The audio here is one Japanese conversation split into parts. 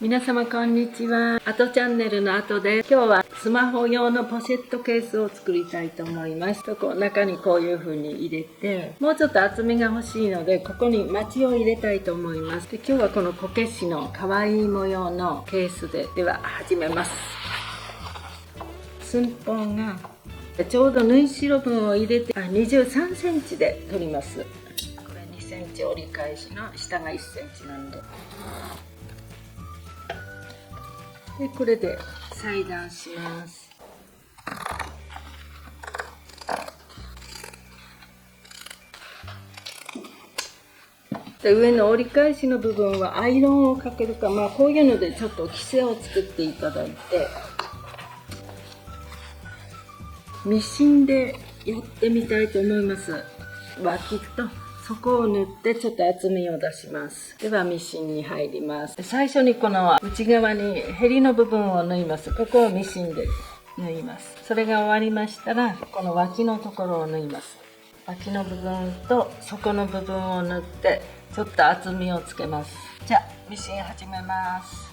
皆様こんにちは。あとチャンネルのあとです。今日はスマホ用のポシェットケースを作りたいと思います。中にこういう風に入れて、もうちょっと厚みが欲しいので、ここに町を入れたいと思います。で、今日はこのこけしの可愛い模様のケースでは始めます。寸法がちょうど縫い代分を入れて23センチで取ります。これ2センチ折り返しの下が1センチなんで。でこれで裁断します。で上の折り返しの部分はアイロンをかけるか、こういうのでちょっと規制を作っていただいて、ミシンでやってみたいと思います。脇と底を縫ってちょっと厚みを出します。ではミシンに入ります。最初にこの内側に襟の部分を縫います。ここをミシンで縫います。それが終わりましたら、この脇のところを縫います。脇の部分と底の部分を縫ってちょっと厚みをつけます。じゃあミシン始めます。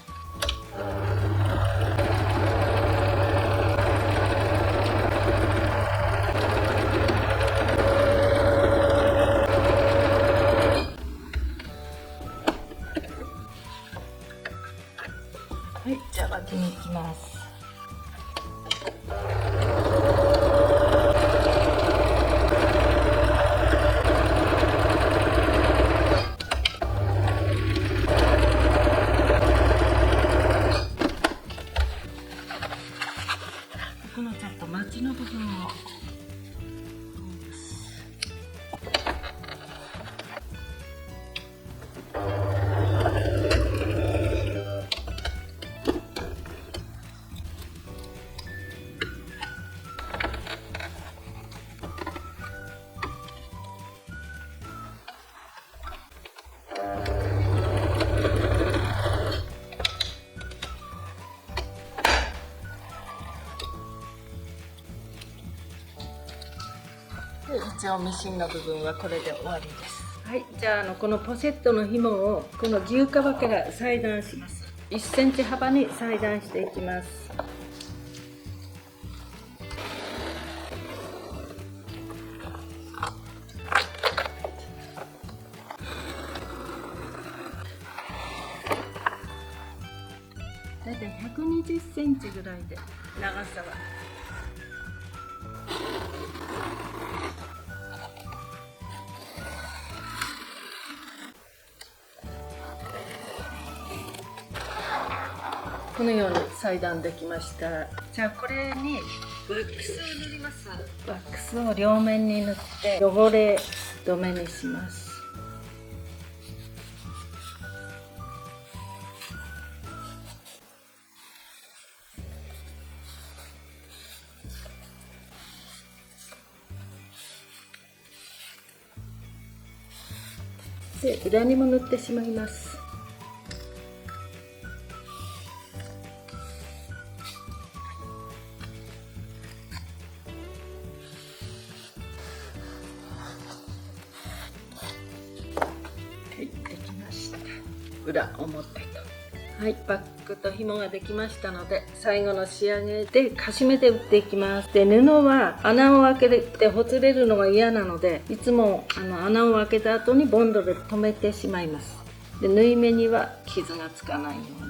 はい、じゃあ脇に行きます。このちょっと町の部分を一応ミシンの部分はこれで終わりです。はい、じゃあこのポシェットの紐をこの牛革から裁断します。1センチ幅に裁断していきます。だいたい120センチぐらいで長さは。このように裁断できました。じゃあこれにワックスを塗ります。ワックスを両面に塗って汚れ止めにします。で裏にも塗ってしまいます。はい、できました。裏表と。はい、バッグと紐ができましたので、最後の仕上げでカシメで打っていきます。で布は穴を開けてほつれるのが嫌なので、いつも穴を開けた後にボンドで留めてしまいます。で縫い目には傷がつかないよう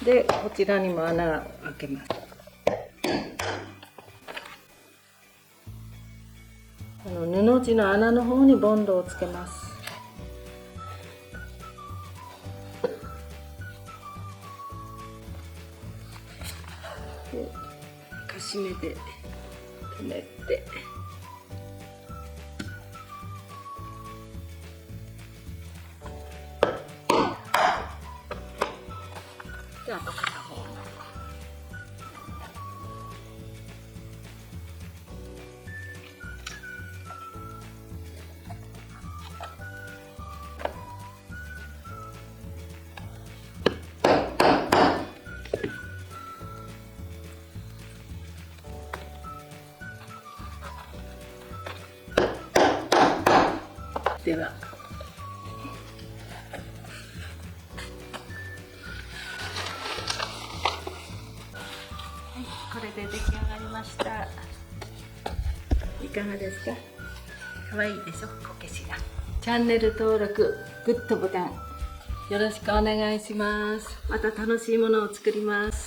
に。でこちらにも穴を開けます。布地の穴の方にボンドをつけます。でカシメで留めて、であと片方も。ではこれで出来上がりました。いかがですか？かわいいでしょ、こけしが。チャンネル登録、グッドボタンよろしくお願いします。また楽しいものを作ります。